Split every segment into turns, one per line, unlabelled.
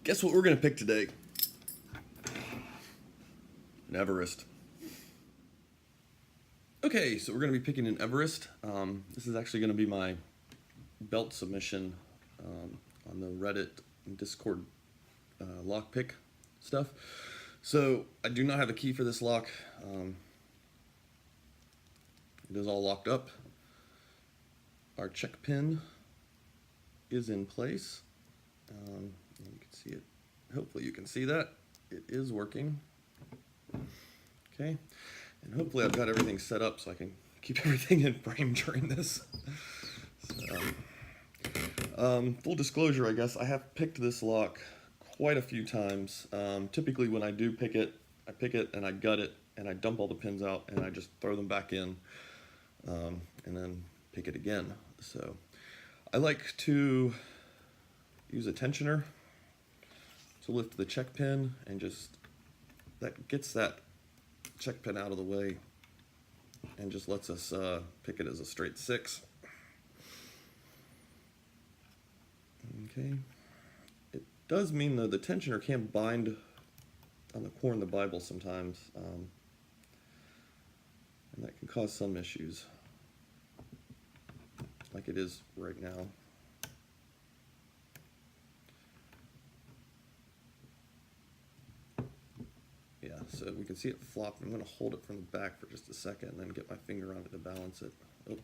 Guess what we're going to pick today? An Everest. Okay, so we're going to be picking an Everest. This is actually going to be my belt submission on the Reddit and Discord lockpick stuff. So I do not have a key for this lock. It is all locked up. Our check pin is in place. You can see it. Hopefully you can see that. It is working. Okay. And hopefully I've got everything set up so I can keep everything in frame during this. Full disclosure, I guess, I have picked this lock quite a few times. Typically when I do pick it, I pick it and I gut it and I dump all the pins out and I just throw them back in and then pick it again. So I like to use a tensioner to lift the check pin, and just that gets that check pin out of the way and just lets us pick it as a straight 6. Okay. It does mean though the tensioner can bind on the core in the Bible sometimes, and that can cause some issues, like it is right now. Yeah, so we can see it flop. I'm going to hold it from the back for just a second and then get my finger on it to balance it. Oh.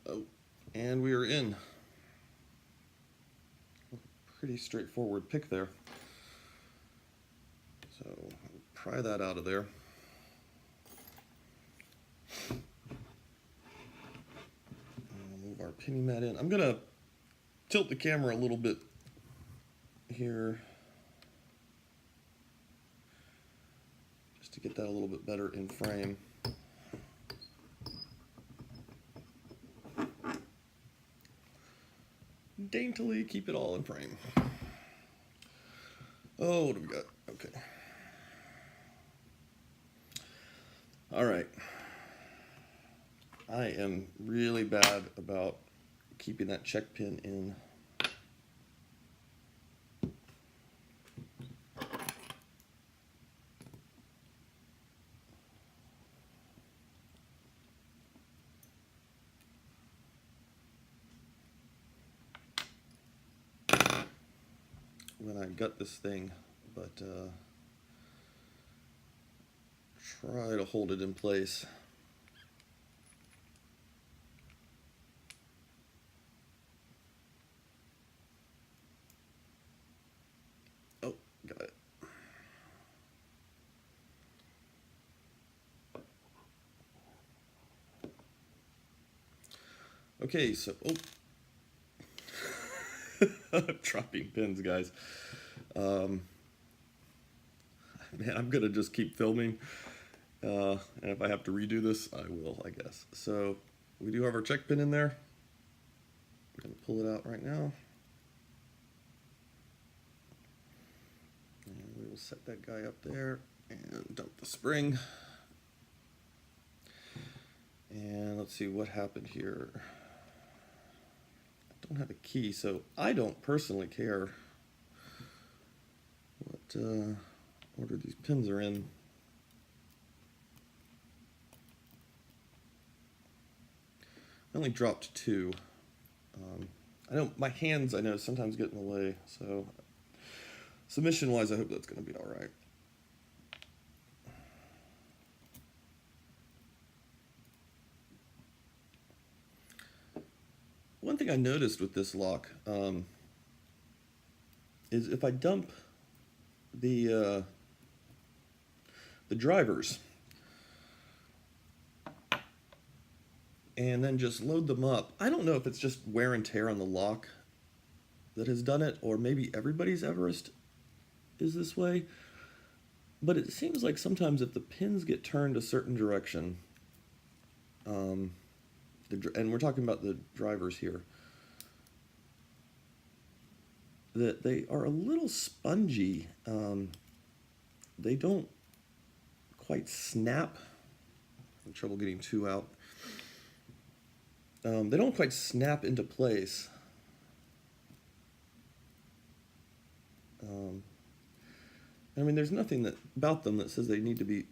Oh, and we are in. Pretty straightforward pick there. So we'll pry that out of there. And we'll move our pinning mat in. I'm gonna tilt the camera a little bit here just to get that a little bit better in frame. Daintily keep it all in frame. Oh, what do we got? Okay. All right. I am really bad about keeping that check pin in. When I gut this thing, but try to hold it in place. Oh, got it. Okay, so I'm dropping pins, guys. Man, I'm gonna just keep filming, and if I have to redo this, I will, I guess. So we do have our check pin in there. I'm gonna pull it out right now, and we will set that guy up there and dump the spring. And let's see what happened here. I don't have a key, so I don't personally care what order these pins are in. I only dropped 2. I know my hands, I know, sometimes get in the way, so submission-wise, I hope that's going to be all right. one thing I noticed with this lock is if I dump the drivers and then just load them up, I don't know if it's just wear and tear on the lock that has done it, or maybe everybody's Everest is this way. But it seems like sometimes if the pins get turned a certain direction, and we're talking about the drivers here, that they are a little spongy. They don't quite snap. I'm having trouble getting two out. They don't quite snap into place. I mean, there's nothing about them that says they need to be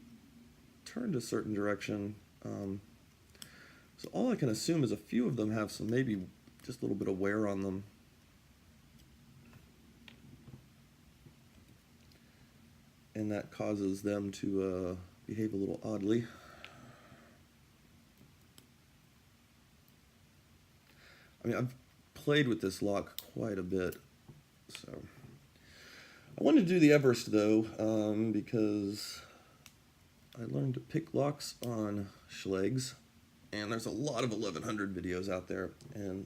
turned a certain direction. So all I can assume is a few of them have some, maybe just a little bit of wear on them. And that causes them to behave a little oddly. I mean, I've played with this lock quite a bit, so. I wanted to do the Everest though, because I learned to pick locks on Schlegs, and there's a lot of 1100 videos out there, and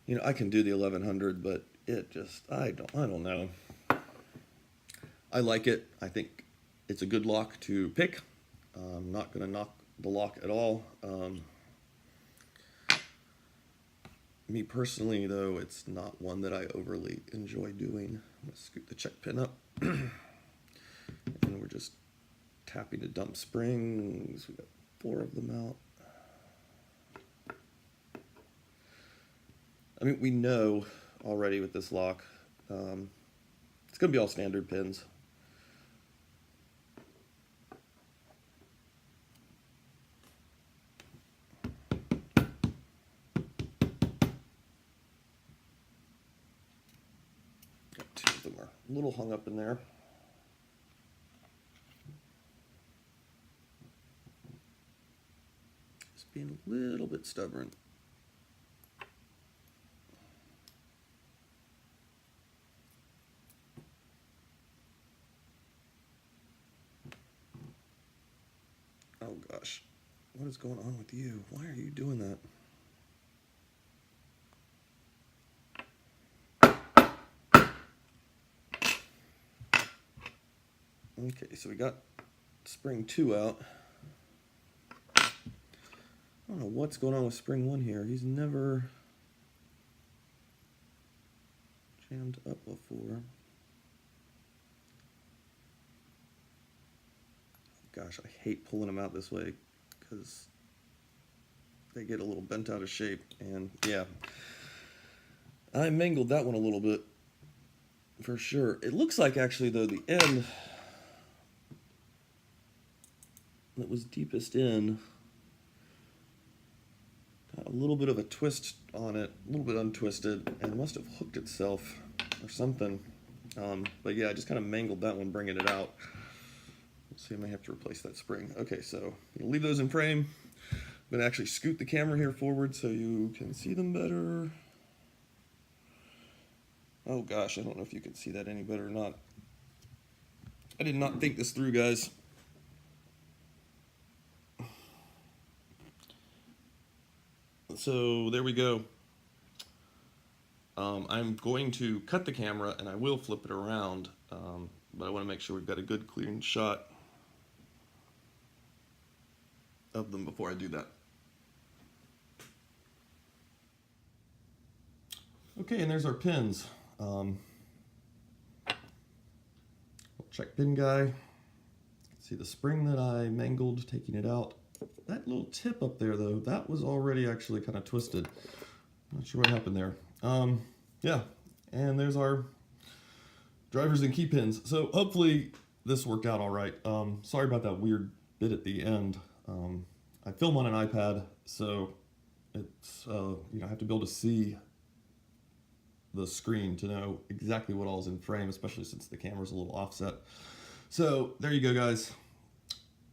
you know, I can do the 1100, but it just, I don't know. I like it. I think it's a good lock to pick. I'm not going to knock the lock at all. Me personally, though, it's not one that I overly enjoy doing. I'm going to scoot the check pin up. And we're just tapping to dump springs. We got 4 of them out. I mean, we know already with this lock, it's going to be all standard pins. A little hung up in there. Just being a little bit stubborn. Oh gosh, what is going on with you? Why are you doing that? Okay, so we got spring 2 out. I don't know what's going on with spring 1 here. He's never jammed up before. Gosh, I hate pulling them out this way because they get a little bent out of shape. And yeah, I mangled that one a little bit for sure. It looks like actually though the end that was deepest in got a little bit of a twist on it, a little bit untwisted, and must have hooked itself or something. But yeah, I just kind of mangled that one bringing it out. Let's see, I may have to replace that spring. Okay, so I'm gonna leave those in frame. I'm gonna actually scoot the camera here forward so you can see them better. Oh gosh, I don't know if you can see that any better or not. I did not think this through, guys. So there we go. I'm going to cut the camera and I will flip it around, but I want to make sure we've got a good clean shot of them before I do that. Okay, and there's our pins. Check pin guy. See the spring that I mangled, taking it out. That little tip up there though, that was already actually kind of twisted. Not sure what happened there. Yeah, and there's our drivers and key pins. So hopefully this worked out all right. Sorry about that weird bit at the end. I film on an iPad, so it's you know, I have to be able to see the screen to know exactly what all is in frame, especially since the camera's a little offset. So there you go, guys.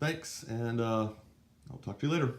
Thanks, and I'll talk to you later.